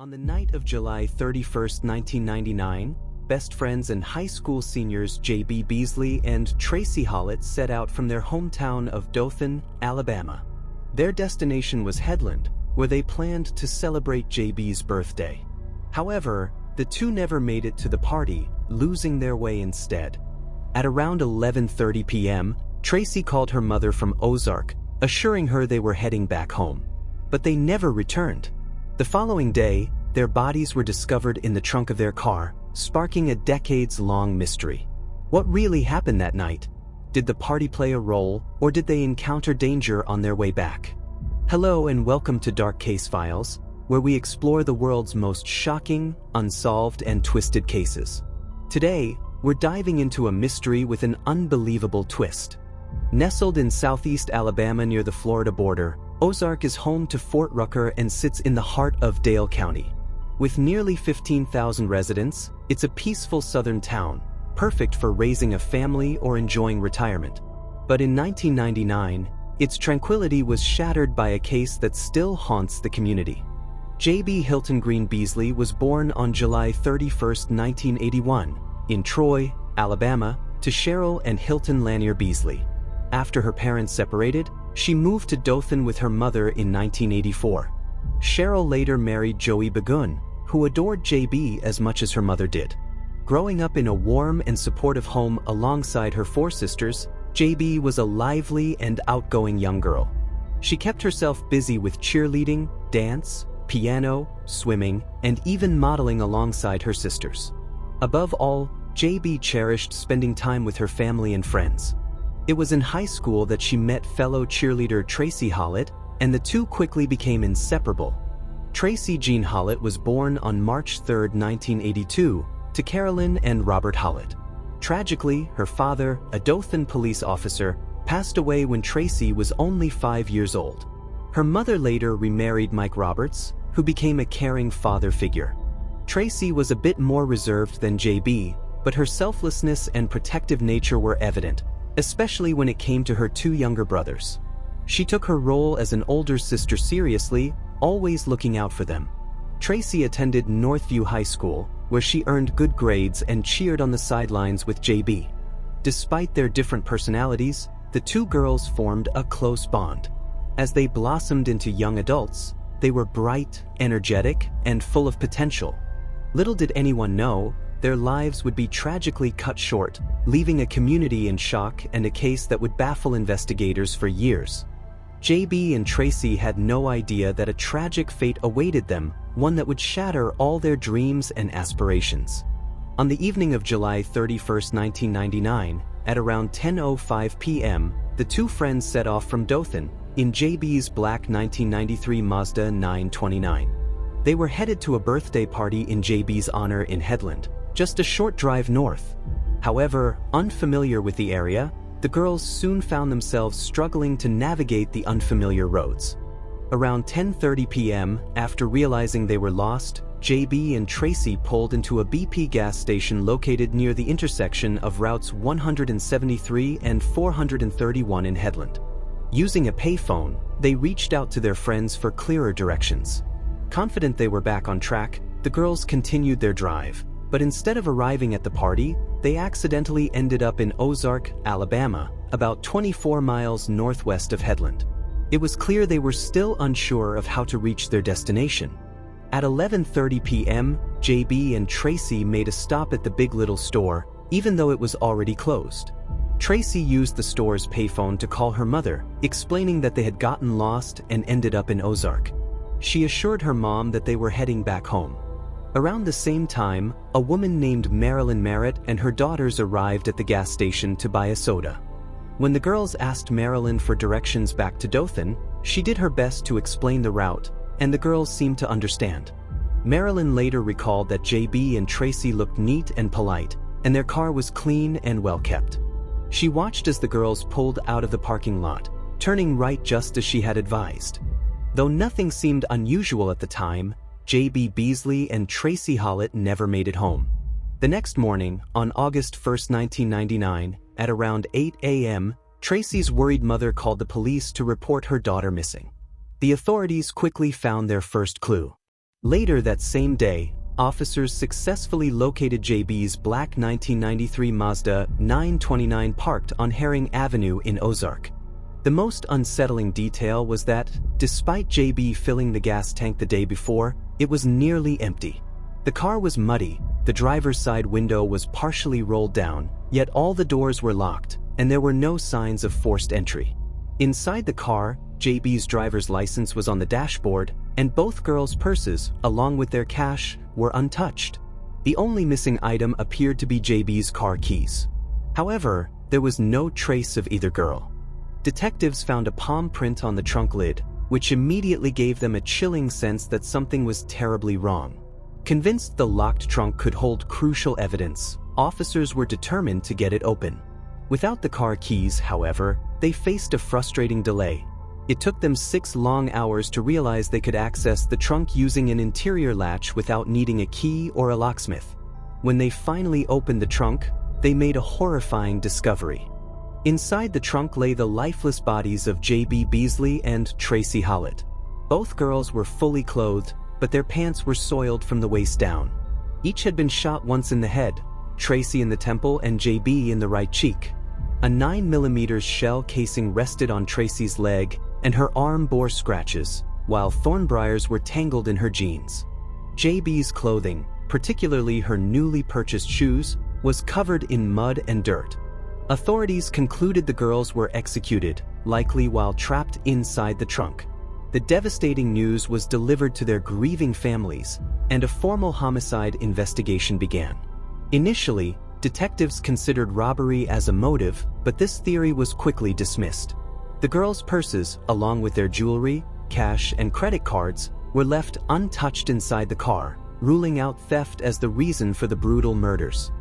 On the night of July 31st, 1999, best friends and high school seniors J.B. Beasley and Tracie Hawlett set out from their hometown of Dothan, Alabama. Their destination was Headland, where they planned to celebrate J.B.'s birthday. However, the two never made it to the party, losing their way instead. At around 11:30 p.m., Tracie called her mother from Ozark, assuring her they were heading back home. But they never returned. The following day, their bodies were discovered in the trunk of their car, sparking a decades-long mystery. What really happened that night? Did the party play a role, or did they encounter danger on their way back? Hello and welcome to Dark Case Files, where we explore the world's most shocking, unsolved, and twisted cases. Today, we're diving into a mystery with an unbelievable twist. Nestled in southeast Alabama near the Florida border, Ozark is home to Fort Rucker and sits in the heart of Dale County. With nearly 15,000 residents, it's a peaceful southern town, perfect for raising a family or enjoying retirement. But in 1999, its tranquility was shattered by a case that still haunts the community. J.B. Hilton Green Beasley was born on July 31st, 1981, in Troy, Alabama, to Cheryl and Hilton Lanier Beasley. After her parents separated, she moved to Dothan with her mother in 1984. Cheryl later married Joey Begun, who adored J.B. as much as her mother did. Growing up in a warm and supportive home alongside her four sisters, J.B. was a lively and outgoing young girl. She kept herself busy with cheerleading, dance, piano, swimming, and even modeling alongside her sisters. Above all, J.B. cherished spending time with her family and friends. It was in high school that she met fellow cheerleader Tracie Hawlett, and the two quickly became inseparable. Tracie Jean Hawlett was born on March 3, 1982, to Carolyn and Robert Hawlett. Tragically, her father, a Dothan police officer, passed away when Tracie was only 5 years old. Her mother later remarried Mike Roberts, who became a caring father figure. Tracie was a bit more reserved than J.B., but her selflessness and protective nature were evident, especially when it came to her two younger brothers. She took her role as an older sister seriously, always looking out for them. Tracie attended Northview High School, where she earned good grades and cheered on the sidelines with J.B. Despite their different personalities, the two girls formed a close bond. As they blossomed into young adults, they were bright, energetic, and full of potential. Little did anyone know, their lives would be tragically cut short, leaving a community in shock and a case that would baffle investigators for years. J.B. and Tracie had no idea that a tragic fate awaited them, one that would shatter all their dreams and aspirations. On the evening of July 31st, 1999, at around 10:05 p.m., the two friends set off from Dothan, in J.B.'s black 1993 Mazda 929. They were headed to a birthday party in J.B.'s honor in Headland, just a short drive north. However, unfamiliar with the area, the girls soon found themselves struggling to navigate the unfamiliar roads. Around 10:30 p.m., after realizing they were lost, J.B. and Tracie pulled into a BP gas station located near the intersection of routes 173 and 431 in Headland. Using a payphone, they reached out to their friends for clearer directions. Confident they were back on track, the girls continued their drive. But instead of arriving at the party, they accidentally ended up in Ozark, Alabama, about 24 miles northwest of Headland. It was clear they were still unsure of how to reach their destination. At 11:30 p.m., J.B. and Tracie made a stop at the Big Little store, even though it was already closed. Tracie used the store's payphone to call her mother, explaining that they had gotten lost and ended up in Ozark. She assured her mom that they were heading back home. Around the same time, a woman named Marilyn Merritt and her daughters arrived at the gas station to buy a soda. When the girls asked Marilyn for directions back to Dothan, she did her best to explain the route, and the girls seemed to understand. Marilyn later recalled that J.B. and Tracie looked neat and polite, and their car was clean and well kept. She watched as the girls pulled out of the parking lot, turning right just as she had advised. Though nothing seemed unusual at the time, J.B. Beasley and Tracie Hawlett never made it home. The next morning, on August 1, 1999, at around 8 a.m., Tracie's worried mother called the police to report her daughter missing. The authorities quickly found their first clue. Later that same day, officers successfully located JB's black 1993 Mazda 929 parked on Herring Avenue in Ozark. The most unsettling detail was that, despite JB filling the gas tank the day before, it was nearly empty. The car was muddy, the driver's side window was partially rolled down, yet all the doors were locked, and there were no signs of forced entry. Inside the car, JB's driver's license was on the dashboard, and both girls' purses, along with their cash, were untouched. The only missing item appeared to be JB's car keys. However, there was no trace of either girl. Detectives found a palm print on the trunk lid, which immediately gave them a chilling sense that something was terribly wrong. Convinced the locked trunk could hold crucial evidence, officers were determined to get it open. Without the car keys, however, they faced a frustrating delay. It took them 6 long hours to realize they could access the trunk using an interior latch without needing a key or a locksmith. When they finally opened the trunk, they made a horrifying discovery. Inside the trunk lay the lifeless bodies of J.B. Beasley and Tracie Hawlett. Both girls were fully clothed, but their pants were soiled from the waist down. Each had been shot once in the head, Tracie in the temple and J.B. in the right cheek. A 9mm shell casing rested on Tracie's leg, and her arm bore scratches, while thornbriars were tangled in her jeans. J.B.'s clothing, particularly her newly purchased shoes, was covered in mud and dirt. Authorities concluded the girls were executed, likely while trapped inside the trunk. The devastating news was delivered to their grieving families, and a formal homicide investigation began. Initially, detectives considered robbery as a motive, but this theory was quickly dismissed. The girls' purses, along with their jewelry, cash, and credit cards, were left untouched inside the car, ruling out theft as the reason for the brutal murders.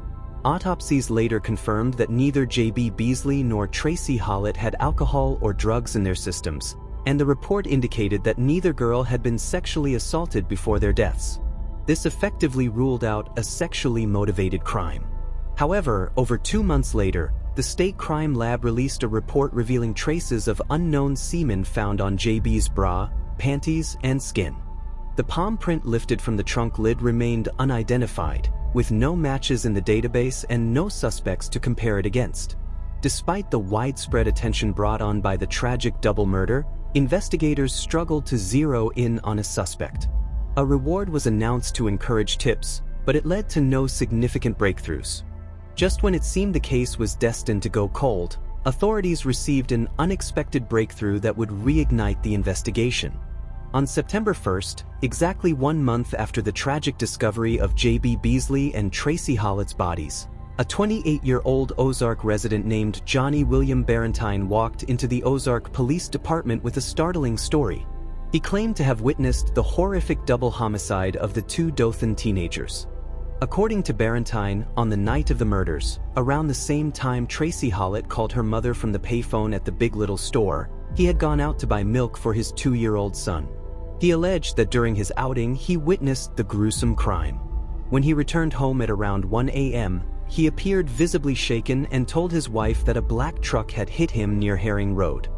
Autopsies later confirmed that neither J.B. Beasley nor Tracie Hawlett had alcohol or drugs in their systems, and the report indicated that neither girl had been sexually assaulted before their deaths. This effectively ruled out a sexually motivated crime. However, over 2 months later, the state crime lab released a report revealing traces of unknown semen found on J.B.'s bra, panties, and skin. The palm print lifted from the trunk lid remained unidentified, with no matches in the database and no suspects to compare it against. Despite the widespread attention brought on by the tragic double murder, investigators struggled to zero in on a suspect. A reward was announced to encourage tips, but it led to no significant breakthroughs. Just when it seemed the case was destined to go cold, authorities received an unexpected breakthrough that would reignite the investigation. On September 1st, exactly 1 month after the tragic discovery of J.B. Beasley and Tracie Hawlett's bodies, a 28-year-old Ozark resident named Johnny Barrentine walked into the Ozark Police Department with a startling story. He claimed to have witnessed the horrific double homicide of the 2 Dothan teenagers. According to Barrentine, on the night of the murders, around the same time Tracie Hawlett called her mother from the payphone at the Big Little store, he had gone out to buy milk for his 2-year-old son. He alleged that during his outing he witnessed the gruesome crime. When he returned home at around 1 a.m., he appeared visibly shaken and told his wife that a black truck had hit him near Herring Road.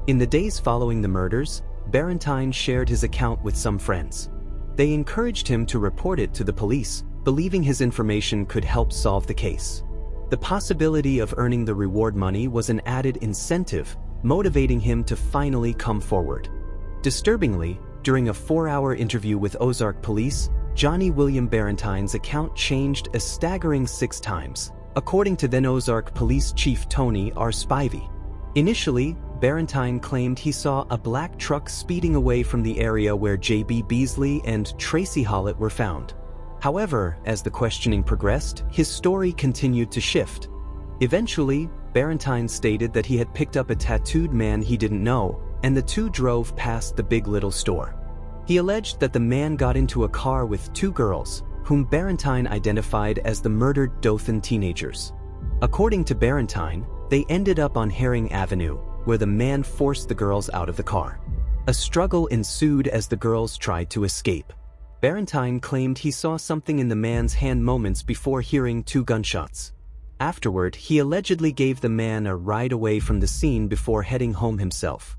In the days following the murders, Barrentine shared his account with some friends. They encouraged him to report it to the police, believing his information could help solve the case. The possibility of earning the reward money was an added incentive, motivating him to finally come forward. Disturbingly, during a 4-hour interview with Ozark police, Johnny Barrentine's account changed a staggering 6 times, according to then Ozark Police Chief Tony R. Spivey. Initially, Barrentine claimed he saw a black truck speeding away from the area where J.B. Beasley and Tracie Hawlett were found. However, as the questioning progressed, his story continued to shift. Eventually, Barrentine stated that he had picked up a tattooed man he didn't know, and the two drove past the Big Little store. He alleged that the man got into a car with 2 girls, whom Barrentine identified as the murdered Dothan teenagers. According to Barrentine, they ended up on Herring Avenue, where the man forced the girls out of the car. A struggle ensued as the girls tried to escape. Barrentine claimed he saw something in the man's hand moments before hearing 2 gunshots. Afterward, he allegedly gave the man a ride away from the scene before heading home himself.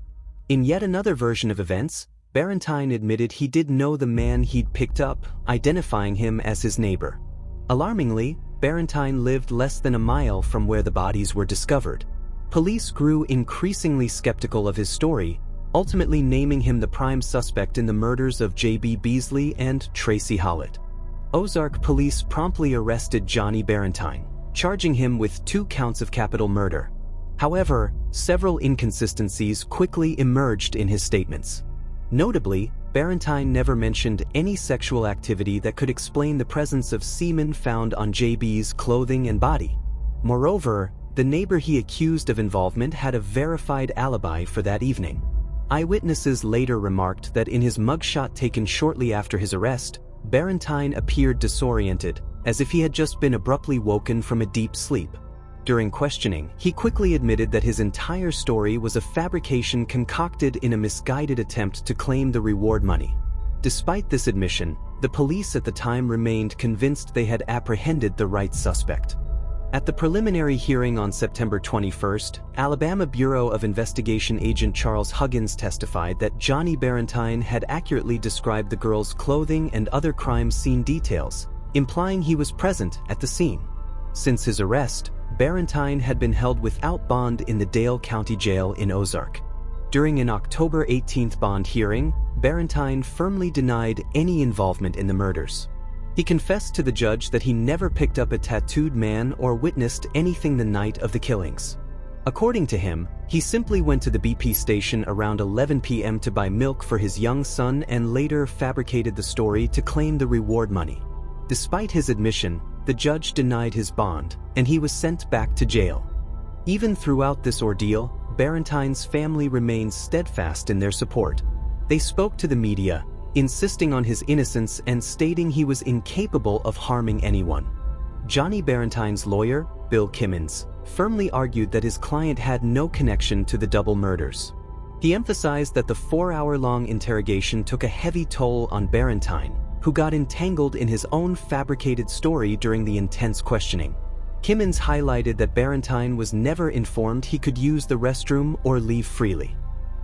In yet another version of events, Barrentine admitted he did know the man he'd picked up, identifying him as his neighbor. Alarmingly, Barrentine lived less than a mile from where the bodies were discovered. Police grew increasingly skeptical of his story, ultimately naming him the prime suspect in the murders of J.B. Beasley and Tracie Hawlett. Ozark police promptly arrested Johnny Barrentine, charging him with 2 counts of capital murder. However, several inconsistencies quickly emerged in his statements. Notably, Barrentine never mentioned any sexual activity that could explain the presence of semen found on JB's clothing and body. Moreover, the neighbor he accused of involvement had a verified alibi for that evening. Eyewitnesses later remarked that in his mugshot taken shortly after his arrest, Barrentine appeared disoriented, as if he had just been abruptly woken from a deep sleep. During questioning, he quickly admitted that his entire story was a fabrication concocted in a misguided attempt to claim the reward money. Despite this admission, the police at the time remained convinced they had apprehended the right suspect. At the preliminary hearing on September 21st, Alabama Bureau of Investigation agent Charles Huggins testified that Johnny Barrentine had accurately described the girl's clothing and other crime scene details, implying he was present at the scene. Since his arrest, Barrentine had been held without bond in the Dale County Jail in Ozark. During an October 18th bond hearing, Barrentine firmly denied any involvement in the murders. He confessed to the judge that he never picked up a tattooed man or witnessed anything the night of the killings. According to him, he simply went to the BP station around 11 p.m. to buy milk for his young son and later fabricated the story to claim the reward money. Despite his admission, the judge denied his bond, and he was sent back to jail. Even throughout this ordeal, Barrentine's family remained steadfast in their support. They spoke to the media, insisting on his innocence and stating he was incapable of harming anyone. Johnny Barrentine's lawyer, Bill Kimmins, firmly argued that his client had no connection to the double murders. He emphasized that the 4-hour-long interrogation took a heavy toll on Barrentine, who got entangled in his own fabricated story during the intense questioning. Kimmins highlighted that Barrentine was never informed he could use the restroom or leave freely.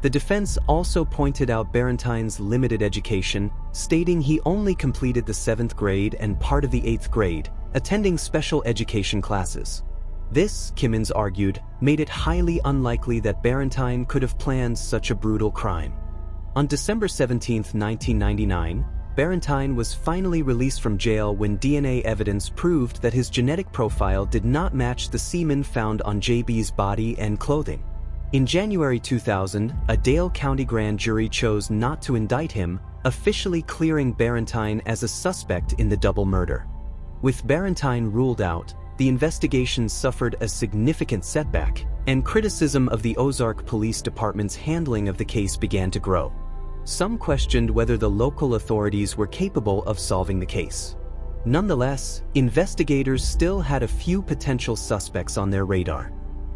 The defense also pointed out Barrentine's limited education, stating he only completed the 7th grade and part of the 8th grade, attending special education classes. This, Kimmins argued, made it highly unlikely that Barrentine could have planned such a brutal crime. On December 17, 1999, Barrentine was finally released from jail when DNA evidence proved that his genetic profile did not match the semen found on JB's body and clothing. In January 2000, a Dale County grand jury chose not to indict him, officially clearing Barrentine as a suspect in the double murder. With Barrentine ruled out, the investigation suffered a significant setback, and criticism of the Ozark Police Department's handling of the case began to grow. Some questioned whether the local authorities were capable of solving the case. Nonetheless, investigators still had a few potential suspects on their radar.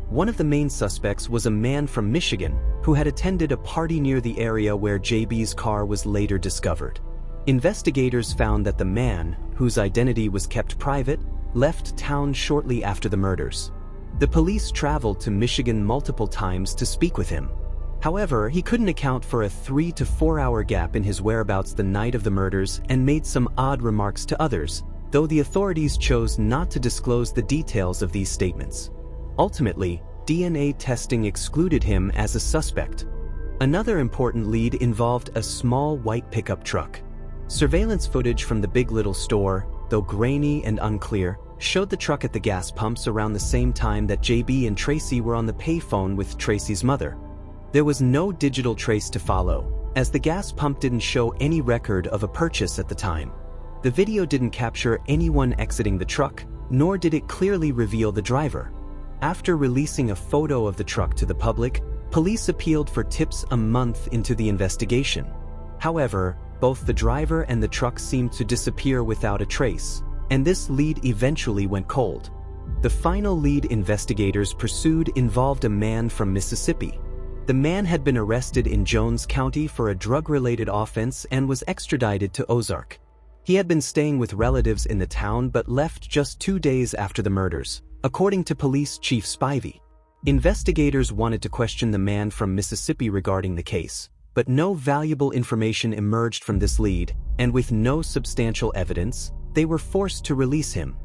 One of the main suspects was a man from Michigan who had attended a party near the area where JB's car was later discovered. Investigators found that the man, whose identity was kept private, left town shortly after the murders. The police traveled to Michigan multiple times to speak with him. However, he couldn't account for a 3 to 4 hour gap in his whereabouts the night of the murders and made some odd remarks to others, though the authorities chose not to disclose the details of these statements. Ultimately, DNA testing excluded him as a suspect. Another important lead involved a small white pickup truck. Surveillance footage from the Big Little store, though grainy and unclear, showed the truck at the gas pumps around the same time that JB and Tracie were on the payphone with Tracie's mother. There was no digital trace to follow, as the gas pump didn't show any record of a purchase at the time. The video didn't capture anyone exiting the truck, nor did it clearly reveal the driver. After releasing a photo of the truck to the public, police appealed for tips a month into the investigation. However, both the driver and the truck seemed to disappear without a trace, and this lead eventually went cold. The final lead investigators pursued involved a man from Mississippi. The man had been arrested in Jones County for a drug-related offense and was extradited to Ozark. He had been staying with relatives in the town but left just 2 days after the murders, according to Police Chief Spivey. Investigators wanted to question the man from Mississippi regarding the case, but no valuable information emerged from this lead, and with no substantial evidence, they were forced to release him.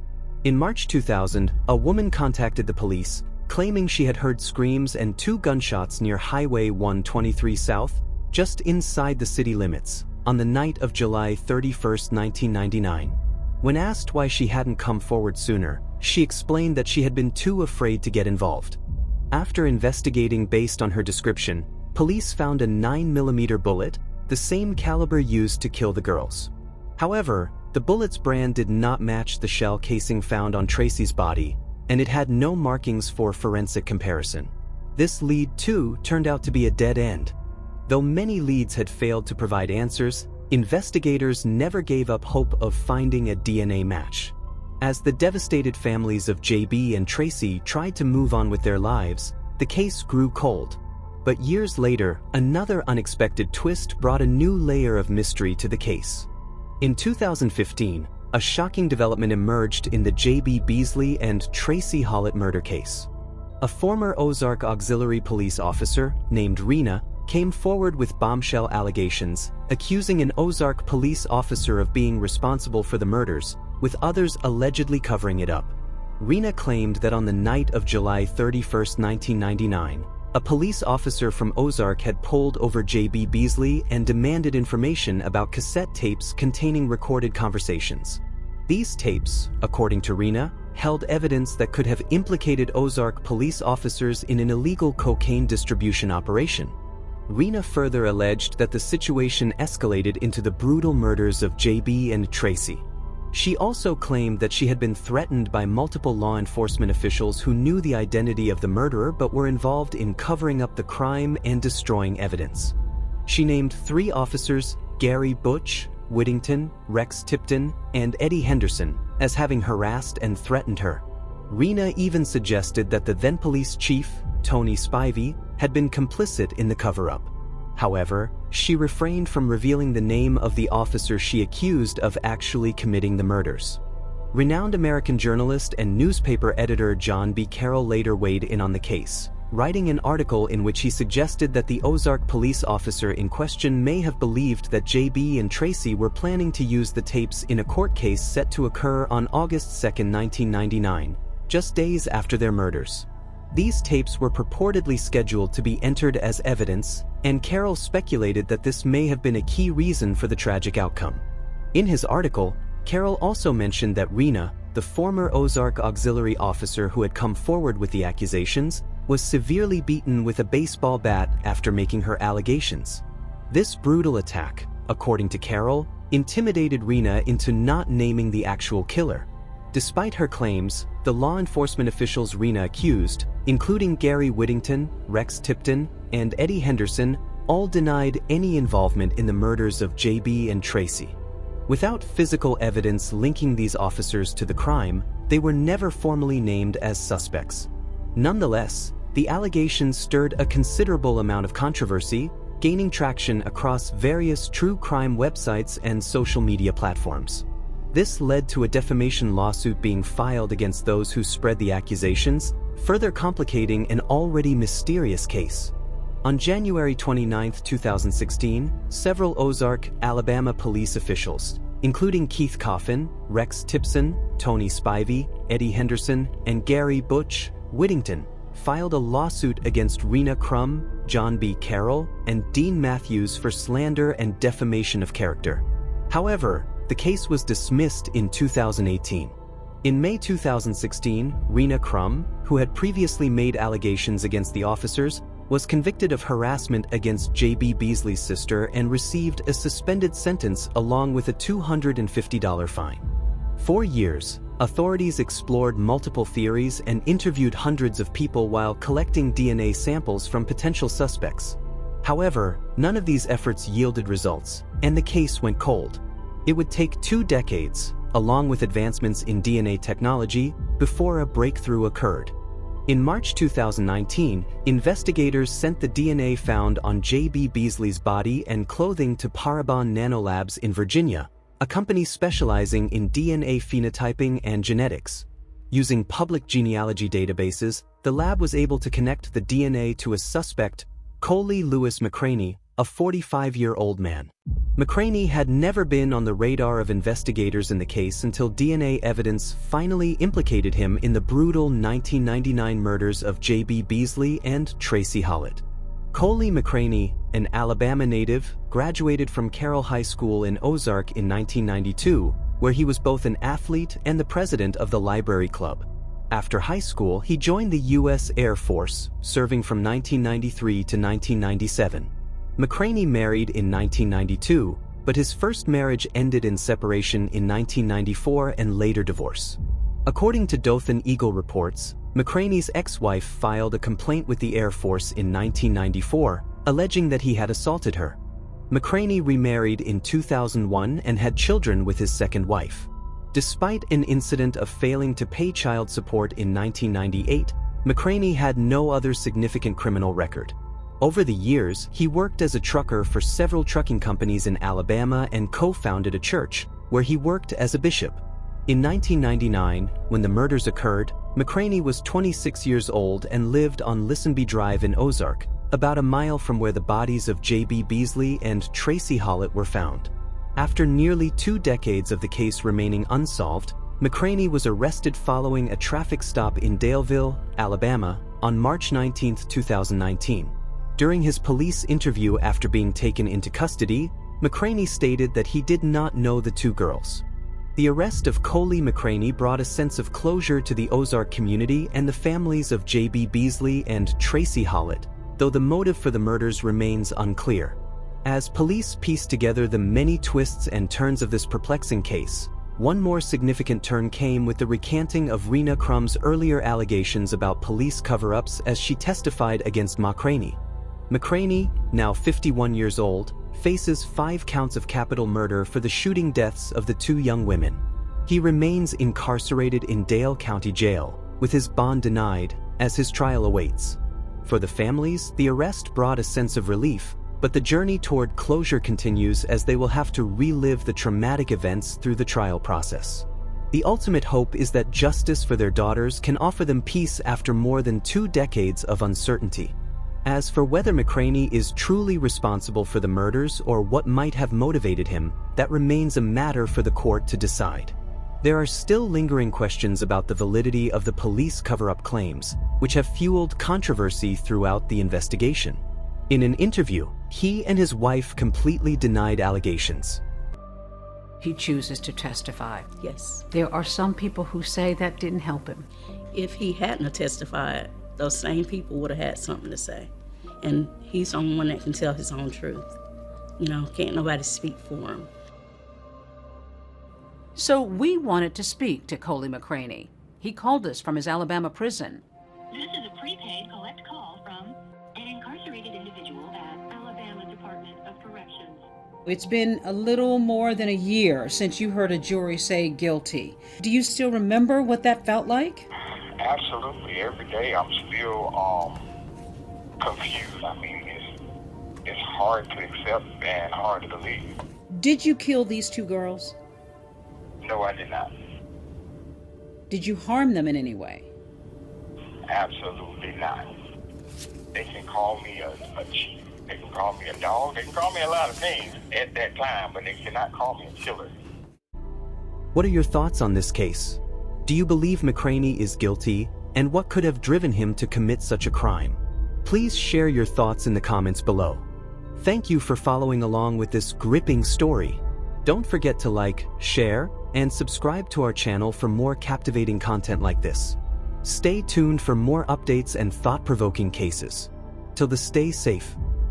In March 2000, a woman contacted the police, claiming she had heard screams and 2 gunshots near Highway 123 South, just inside the city limits, on the night of July 31, 1999. When asked why she hadn't come forward sooner, she explained that she had been too afraid to get involved. After investigating based on her description, police found a 9mm bullet, the same caliber used to kill the girls. However, the bullet's brand did not match the shell casing found on Tracie's body, and it had no markings for forensic comparison. This lead, too, turned out to be a dead end. Though many leads had failed to provide answers, investigators never gave up hope of finding a DNA match. As the devastated families of JB and Tracie tried to move on with their lives, the case grew cold. But years later, another unexpected twist brought a new layer of mystery to the case. In 2015, a shocking development emerged in the JB Beasley and Tracie Hawlett murder case. A former Ozark auxiliary police officer, named Rena, came forward with bombshell allegations, accusing an Ozark police officer of being responsible for the murders, with others allegedly covering it up. Rena claimed that on the night of July 31, 1999, a police officer from Ozark had pulled over JB Beasley and demanded information about cassette tapes containing recorded conversations. These tapes, according to Rena, held evidence that could have implicated Ozark police officers in an illegal cocaine distribution operation. Rena further alleged that the situation escalated into the brutal murders of JB and Tracie. She also claimed that she had been threatened by multiple law enforcement officials who knew the identity of the murderer but were involved in covering up the crime and destroying evidence. She named 3 officers, Gary Butch, Whittington, Rex Tipton, and Eddie Henderson, as having harassed and threatened her. Rena even suggested that the then police chief, Tony Spivey, had been complicit in the cover-up. However, she refrained from revealing the name of the officer she accused of actually committing the murders. Renowned American journalist and newspaper editor John B. Carroll later weighed in on the case, writing an article in which he suggested that the Ozark police officer in question may have believed that JB and Tracie were planning to use the tapes in a court case set to occur on August 2, 1999, just days after their murders. These tapes were purportedly scheduled to be entered as evidence, and Carroll speculated that this may have been a key reason for the tragic outcome. In his article, Carroll also mentioned that Rena, the former Ozark auxiliary officer who had come forward with the accusations, was severely beaten with a baseball bat after making her allegations. This brutal attack, according to Carroll, intimidated Rena into not naming the actual killer. Despite her claims, the law enforcement officials Rena accused, including Gary Whittington, Rex Tipton, and Eddie Henderson, all denied any involvement in the murders of JB and Tracie. Without physical evidence linking these officers to the crime, they were never formally named as suspects. Nonetheless, the allegations stirred a considerable amount of controversy, gaining traction across various true crime websites and social media platforms. This led to a defamation lawsuit being filed against those who spread the accusations, further complicating an already mysterious case. On January 29, 2016, several Ozark, Alabama police officials, including Keith Coffin, Rex Tipson, Tony Spivey, Eddie Henderson, and Gary Butch Whittington, filed a lawsuit against Rena Crum, John B. Carroll, and Dean Matthews for slander and defamation of character. However, the case was dismissed in 2018. In May 2016, Rena Crum, who had previously made allegations against the officers, was convicted of harassment against JB Beasley's sister and received a suspended sentence along with a $250 fine. For years, authorities explored multiple theories and interviewed hundreds of people while collecting DNA samples from potential suspects. However, none of these efforts yielded results, and the case went cold. It would take 2 decades, along with advancements in DNA technology, before a breakthrough occurred. In March 2019, investigators sent the DNA found on JB Beasley's body and clothing to Parabon Nanolabs in Virginia, a company specializing in DNA phenotyping and genetics. Using public genealogy databases, the lab was able to connect the DNA to a suspect, Coley Lewis McCraney, a 45-year-old man. McCraney had never been on the radar of investigators in the case until DNA evidence finally implicated him in the brutal 1999 murders of J.B. Beasley and Tracie Hawlett. Coley McCraney, an Alabama native, graduated from Carroll High School in Ozark in 1992, where he was both an athlete and the president of the library club. After high school, he joined the U.S. Air Force, serving from 1993 to 1997. McCraney married in 1992, but his first marriage ended in separation in 1994 and later divorce. According to Dothan Eagle reports, McCraney's ex-wife filed a complaint with the Air Force in 1994, alleging that he had assaulted her. McCraney remarried in 2001 and had children with his second wife. Despite an incident of failing to pay child support in 1998, McCraney had no other significant criminal record. Over the years, he worked as a trucker for several trucking companies in Alabama and co-founded a church, where he worked as a bishop. In 1999, when the murders occurred, McCraney was 26 years old and lived on Lisenby Drive in Ozark, about a mile from where the bodies of J.B. Beasley and Tracie Hawlett were found. After nearly 2 decades of the case remaining unsolved, McCraney was arrested following a traffic stop in Daleville, Alabama, on March 19, 2019. During his police interview after being taken into custody, McCraney stated that he did not know the 2 girls. The arrest of Coley McCraney brought a sense of closure to the Ozark community and the families of J.B. Beasley and Tracie Hawlett, though the motive for the murders remains unclear. As police piece together the many twists and turns of this perplexing case, one more significant turn came with the recanting of Rena Crumb's earlier allegations about police cover-ups as she testified against McCraney. McCraney, now 51 years old, faces 5 counts of capital murder for the shooting deaths of the 2 young women. He remains incarcerated in Dale County Jail, with his bond denied, as his trial awaits. For the families, the arrest brought a sense of relief, but the journey toward closure continues as they will have to relive the traumatic events through the trial process. The ultimate hope is that justice for their daughters can offer them peace after more than 2 decades of uncertainty. As for whether McCraney is truly responsible for the murders or what might have motivated him, that remains a matter for the court to decide. There are still lingering questions about the validity of the police cover-up claims, which have fueled controversy throughout the investigation. In an interview, he and his wife completely denied allegations. He chooses to testify. Yes. There are some people who say that didn't help him. If he hadn't testified, those same people would have had something to say. And he's the only one that can tell his own truth. Can't nobody speak for him. So we wanted to speak to Coley McCraney. He called us from his Alabama prison. This is a prepaid collect call from an incarcerated individual at Alabama Department of Corrections. It's been a little more than a year since you heard a jury say guilty. Do you still remember what that felt like? Absolutely. Every day I'm still confused. It's hard to accept and hard to believe. Did you kill these 2 girls? No, I did not. Did you harm them in any way? Absolutely not. They can call me a cheat. They can call me a dog. They can call me a lot of things at that time, but they cannot call me a killer. What are your thoughts on this case? Do you believe McCraney is guilty, and what could have driven him to commit such a crime? Please share your thoughts in the comments below. Thank you for following along with this gripping story. Don't forget to like, share, and subscribe to our channel for more captivating content like this. Stay tuned for more updates and thought-provoking cases. Till then, stay safe.